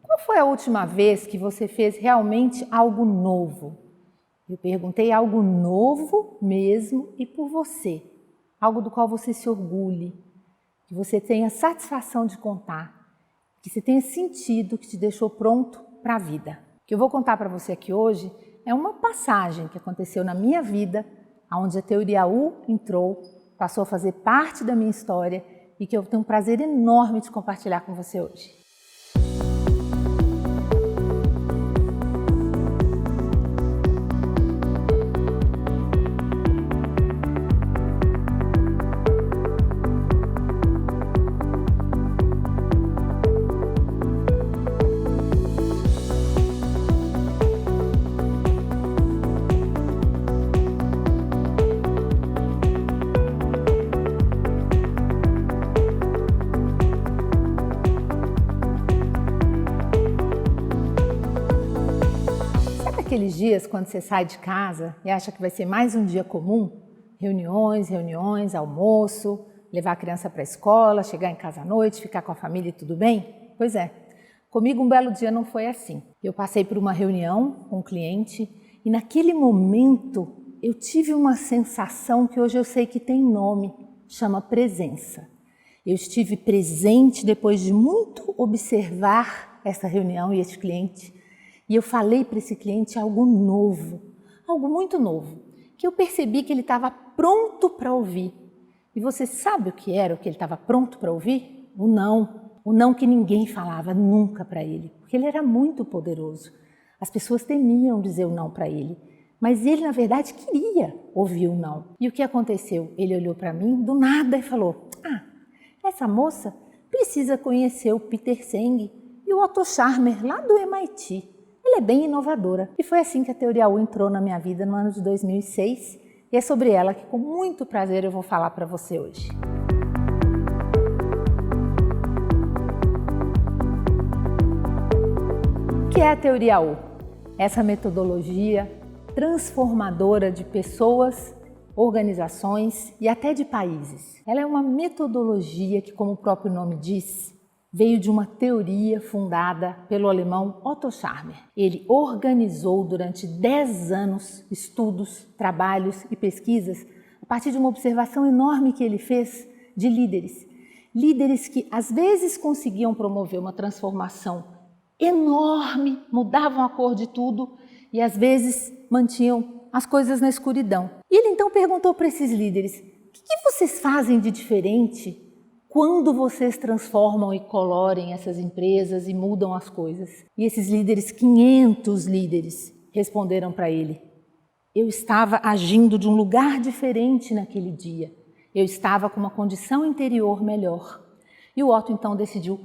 Qual foi a última vez que você fez realmente algo novo? Eu perguntei algo novo mesmo e por você. Algo do qual você se orgulhe, que você tenha satisfação de contar, que você tenha sentido, que te deixou pronto para a vida. O que eu vou contar para você aqui hoje é uma passagem que aconteceu na minha vida, onde a Teoria U entrou, passou a fazer parte da minha história e que eu tenho um prazer enorme de compartilhar com você hoje. Aqueles dias quando você sai de casa e acha que vai ser mais um dia comum, reuniões, almoço, levar a criança para a escola, chegar em casa à noite, ficar com a família e tudo bem? Pois é, comigo um belo dia não foi assim. Eu passei por uma reunião com um cliente e naquele momento eu tive uma sensação que hoje eu sei que tem nome, chama presença. Eu estive presente depois de muito observar essa reunião e esse cliente. E eu falei para esse cliente algo novo, algo muito novo, que eu percebi que ele estava pronto para ouvir. E você sabe o que era o que ele estava pronto para ouvir? O não que ninguém falava nunca para ele, porque ele era muito poderoso. As pessoas temiam dizer o não para ele, mas ele na verdade queria ouvir o não. E o que aconteceu? Ele olhou para mim do nada e falou: essa moça precisa conhecer o Peter Senge e o Otto Scharmer lá do MIT. Ela é bem inovadora. E foi assim que a Teoria U entrou na minha vida no ano de 2006 e é sobre ela que com muito prazer eu vou falar para você hoje. O que é a Teoria U? Essa metodologia transformadora de pessoas, organizações e até de países. Ela é uma metodologia que, como o próprio nome diz, veio de uma teoria fundada pelo alemão Otto Scharmer. Ele organizou durante 10 anos estudos, trabalhos e pesquisas a partir de uma observação enorme que ele fez de líderes. Líderes que às vezes conseguiam promover uma transformação enorme, mudavam a cor de tudo e às vezes mantinham as coisas na escuridão. E ele então perguntou para esses líderes: o que vocês fazem de diferente quando vocês transformam e colorem essas empresas e mudam as coisas? E esses líderes, 500 líderes, responderam para ele: eu estava agindo de um lugar diferente naquele dia. Eu estava com uma condição interior melhor. E o Otto então decidiu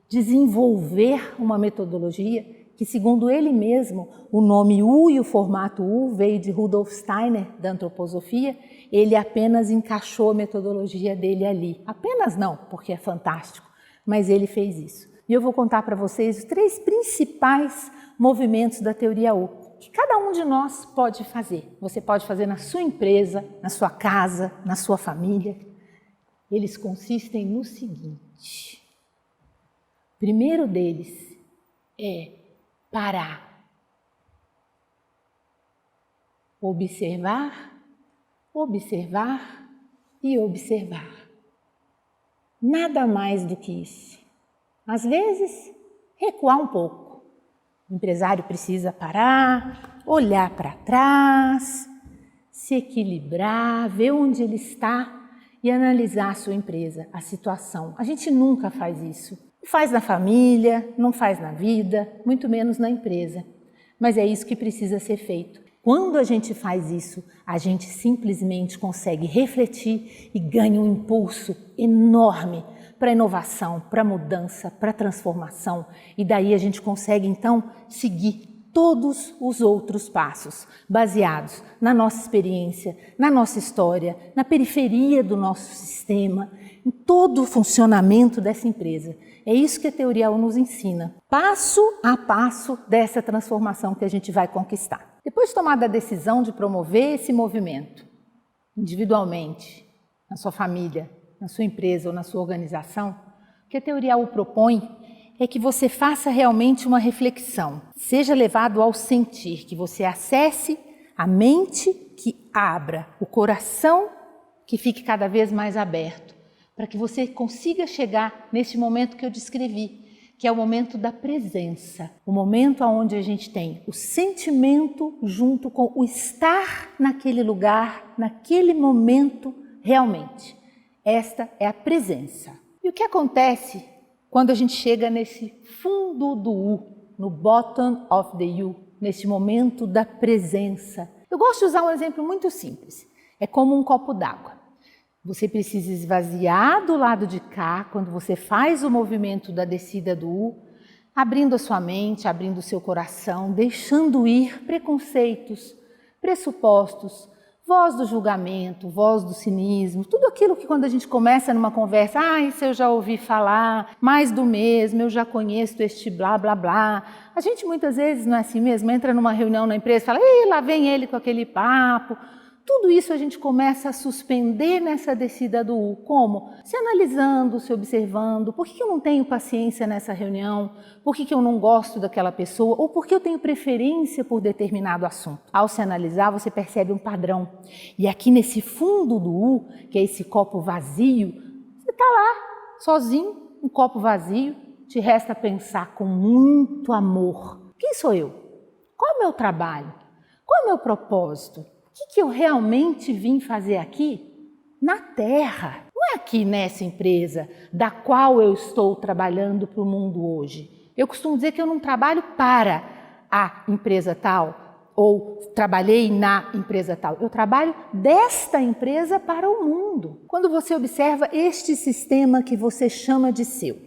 desenvolver uma metodologia que, segundo ele mesmo, o nome U e o formato U veio de Rudolf Steiner, da antroposofia. Ele apenas encaixou a metodologia dele ali. Apenas não, porque é fantástico, mas ele fez isso. E eu vou contar para vocês os 3 principais movimentos da Teoria U, que cada um de nós pode fazer. Você pode fazer na sua empresa, na sua casa, na sua família. Eles consistem no seguinte: o primeiro deles é parar, observar e observar. Nada mais do que isso. Às vezes, recuar um pouco. O empresário precisa parar, olhar para trás, se equilibrar, ver onde ele está e analisar a sua empresa, a situação. A gente nunca faz isso. Não faz na família, não faz na vida, muito menos na empresa. Mas é isso que precisa ser feito. Quando a gente faz isso, a gente simplesmente consegue refletir e ganha um impulso enorme para a inovação, para a mudança, para a transformação. E daí a gente consegue então seguir todos os outros passos, baseados na nossa experiência, na nossa história, na periferia do nosso sistema, em todo o funcionamento dessa empresa. É isso que a Teoria U nos ensina, passo a passo dessa transformação que a gente vai conquistar. Depois de tomada a decisão de promover esse movimento, individualmente, na sua família, na sua empresa ou na sua organização, o que a Teoria U propõe é que você faça realmente uma reflexão, seja levado ao sentir, que você acesse a mente, que abra o coração, que fique cada vez mais aberto, para que você consiga chegar nesse momento que eu descrevi, que é o momento da presença, o momento onde a gente tem o sentimento junto com o estar naquele lugar, naquele momento realmente. Esta é a presença. E o que acontece quando a gente chega nesse fundo do U, no bottom of the U, nesse momento da presença? Eu gosto de usar um exemplo muito simples. É como um copo d'água. Você precisa esvaziar do lado de cá, quando você faz o movimento da descida do U, abrindo a sua mente, abrindo o seu coração, deixando ir preconceitos, pressupostos, voz do julgamento, voz do cinismo, tudo aquilo que quando a gente começa numa conversa, isso eu já ouvi falar, mais do mesmo, eu já conheço este blá blá blá. A gente muitas vezes, não é assim mesmo, entra numa reunião na empresa e fala, lá vem ele com aquele papo. Tudo isso a gente começa a suspender nessa descida do U. Como? Se analisando, se observando. Por que eu não tenho paciência nessa reunião? Por que eu não gosto daquela pessoa? Ou por que eu tenho preferência por determinado assunto? Ao se analisar, você percebe um padrão. E aqui nesse fundo do U, que é esse copo vazio, você está lá, sozinho, um copo vazio. Te resta pensar com muito amor. Quem sou eu? Qual é o meu trabalho? Qual é o meu propósito? O que eu realmente vim fazer aqui? Na Terra. Não é aqui nessa empresa da qual eu estou trabalhando para o mundo hoje. Eu costumo dizer que eu não trabalho para a empresa tal ou trabalhei na empresa tal. Eu trabalho desta empresa para o mundo. Quando você observa este sistema que você chama de seu,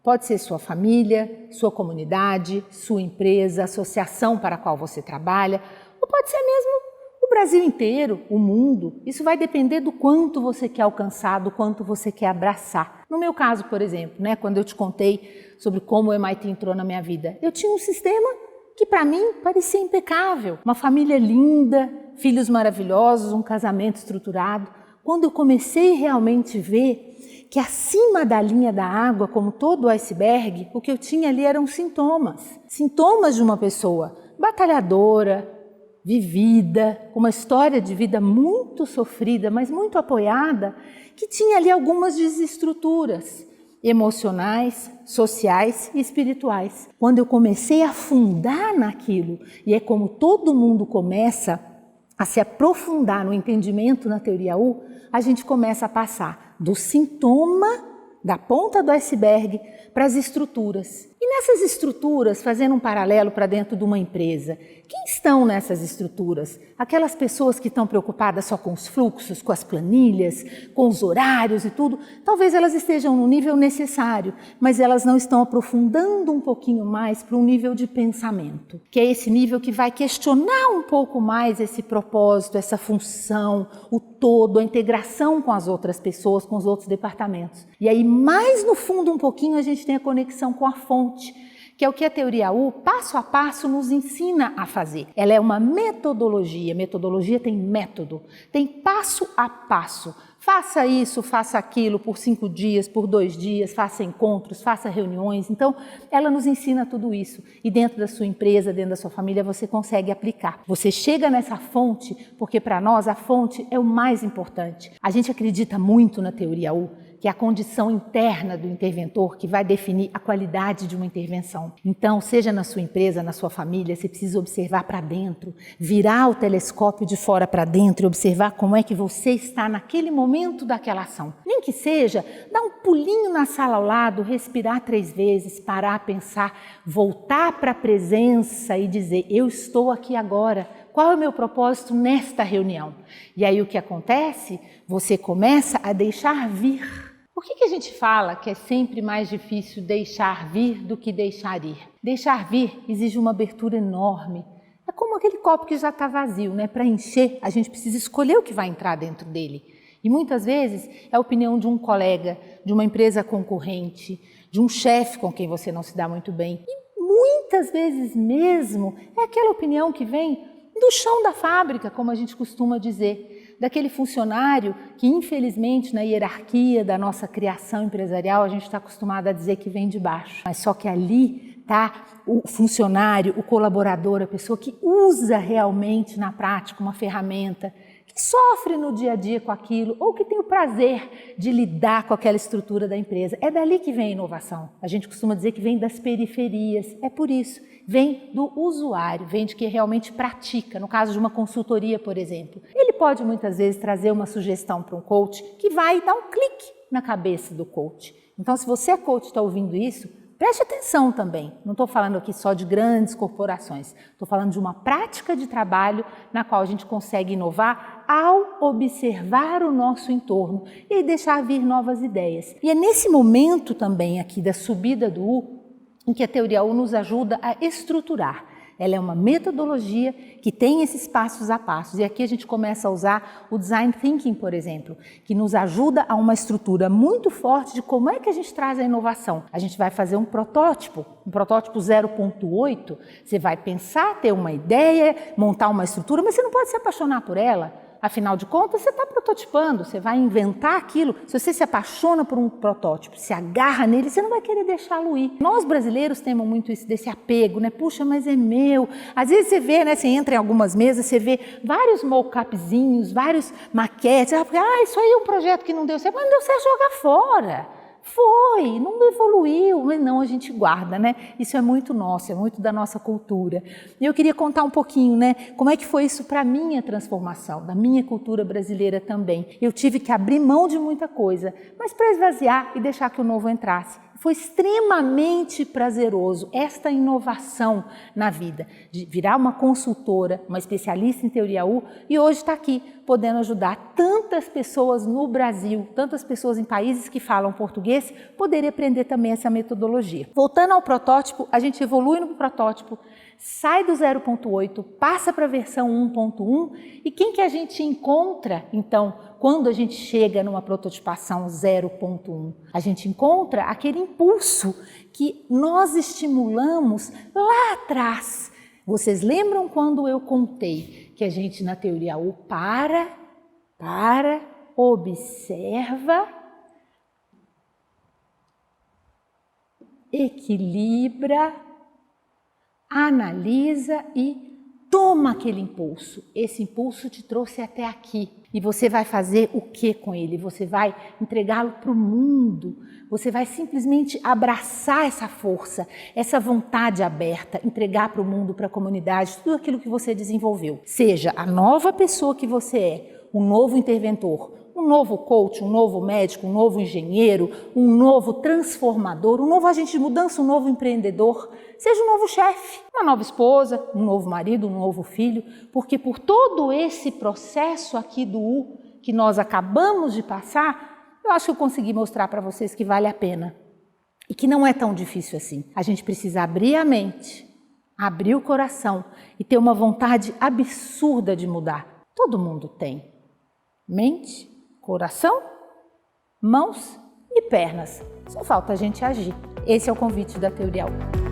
pode ser sua família, sua comunidade, sua empresa, associação para a qual você trabalha, ou pode ser mesmo o Brasil inteiro, o mundo. Isso vai depender do quanto você quer alcançar, do quanto você quer abraçar. No meu caso, por exemplo, quando eu te contei sobre como o MIT entrou na minha vida, eu tinha um sistema que para mim parecia impecável. Uma família linda, filhos maravilhosos, um casamento estruturado. Quando eu comecei realmente a ver que acima da linha da água, como todo o iceberg, o que eu tinha ali eram sintomas. Sintomas de uma pessoa batalhadora, vivida, com uma história de vida muito sofrida, mas muito apoiada, que tinha ali algumas desestruturas emocionais, sociais e espirituais. Quando eu comecei a afundar naquilo, e é como todo mundo começa a se aprofundar no entendimento na teoria U, a gente começa a passar do sintoma, da ponta do iceberg, para as estruturas. E nessas estruturas, fazendo um paralelo para dentro de uma empresa, quem estão nessas estruturas? Aquelas pessoas que estão preocupadas só com os fluxos, com as planilhas, com os horários e tudo, talvez elas estejam no nível necessário, mas elas não estão aprofundando um pouquinho mais para um nível de pensamento, que é esse nível que vai questionar um pouco mais esse propósito, essa função, o todo, a integração com as outras pessoas, com os outros departamentos. E aí, mais no fundo um pouquinho, a gente tem a conexão com a fonte, que é o que a teoria U, passo a passo, nos ensina a fazer. Ela é uma metodologia. Metodologia tem método, tem passo a passo. Faça isso, faça aquilo por 5 dias, por 2 dias, faça encontros, faça reuniões. Então, ela nos ensina tudo isso. E dentro da sua empresa, dentro da sua família, você consegue aplicar. Você chega nessa fonte, porque para nós a fonte é o mais importante. A gente acredita muito na teoria U, que é a condição interna do interventor que vai definir a qualidade de uma intervenção. Então, seja na sua empresa, na sua família, você precisa observar para dentro, virar o telescópio de fora para dentro e observar como é que você está naquele momento daquela ação. Nem que seja, dar um pulinho na sala ao lado, respirar 3 vezes, parar, pensar, voltar para a presença e dizer, eu estou aqui agora. Qual é o meu propósito nesta reunião? E aí o que acontece? Você começa a deixar vir. Por que a gente fala que é sempre mais difícil deixar vir do que deixar ir? Deixar vir exige uma abertura enorme. É como aquele copo que já está vazio, Para encher, a gente precisa escolher o que vai entrar dentro dele. E muitas vezes é a opinião de um colega, de uma empresa concorrente, de um chefe com quem você não se dá muito bem. E muitas vezes mesmo é aquela opinião que vem do chão da fábrica, como a gente costuma dizer. daquele funcionário que, infelizmente, na hierarquia da nossa criação empresarial, a gente está acostumado a dizer que vem de baixo. Mas só que ali está o funcionário, o colaborador, a pessoa que usa realmente na prática uma ferramenta, que sofre no dia a dia com aquilo ou que tem o prazer de lidar com aquela estrutura da empresa. É dali que vem a inovação. A gente costuma dizer que vem das periferias. É por isso. Vem do usuário, vem de quem realmente pratica. No caso de uma consultoria, por exemplo. Ele pode muitas vezes trazer uma sugestão para um coach que vai dar um clique na cabeça do coach. Então, se você é coach e está ouvindo isso, preste atenção também. Não estou falando aqui só de grandes corporações. Estou falando de uma prática de trabalho na qual a gente consegue inovar ao observar o nosso entorno e deixar vir novas ideias. E é nesse momento também aqui da subida do U em que a teoria U nos ajuda a estruturar. Ela é uma metodologia que tem esses passos a passos. E aqui a gente começa a usar o Design Thinking, por exemplo, que nos ajuda a uma estrutura muito forte de como é que a gente traz a inovação. A gente vai fazer um protótipo 0.8, você vai pensar, ter uma ideia, montar uma estrutura, mas você não pode se apaixonar por ela. Afinal de contas, você está prototipando, você vai inventar aquilo. Se você se apaixona por um protótipo, se agarra nele, você não vai querer deixá-lo ir. Nós brasileiros temos muito isso, desse apego, né? Puxa, mas é meu. Às vezes você vê, né? Você entra em algumas mesas, você vê vários mock-upzinhos, vários maquetes. Isso aí é um projeto que não deu certo. Mas não deu certo, joga fora. Foi, não evoluiu, mas não, a gente guarda, né? Isso é muito nosso, é muito da nossa cultura. E eu queria contar um pouquinho, né? Como é que foi isso para a minha transformação, da minha cultura brasileira também. Eu tive que abrir mão de muita coisa, mas para esvaziar e deixar que o novo entrasse. Foi extremamente prazeroso esta inovação na vida, de virar uma consultora, uma especialista em teoria U e hoje está aqui podendo ajudar tantas pessoas no Brasil, tantas pessoas em países que falam português, poderem aprender também essa metodologia. Voltando ao protótipo, a gente evolui no protótipo, sai do 0.8, passa para a versão 1.1 e quem que a gente encontra, então, quando a gente chega numa prototipação 0.1? A gente encontra aquele impulso que nós estimulamos lá atrás. Vocês lembram quando eu contei que a gente na teoria U observa, equilibra, analisa e toma aquele impulso. Esse impulso te trouxe até aqui. E você vai fazer o que com ele? Você vai entregá-lo para o mundo. Você vai simplesmente abraçar essa força, essa vontade aberta, entregar para o mundo, para a comunidade, tudo aquilo que você desenvolveu. Seja a nova pessoa que você é, um novo interventor, um novo coach, um novo médico, um novo engenheiro, um novo transformador, um novo agente de mudança, um novo empreendedor, seja um novo chefe, uma nova esposa, um novo marido, um novo filho, porque por todo esse processo aqui do U que nós acabamos de passar, eu acho que eu consegui mostrar para vocês que vale a pena e que não é tão difícil assim. A gente precisa abrir a mente, abrir o coração e ter uma vontade absurda de mudar. Todo mundo tem mente, coração, mãos e pernas. Só falta a gente agir. Esse é o convite da Teoria U.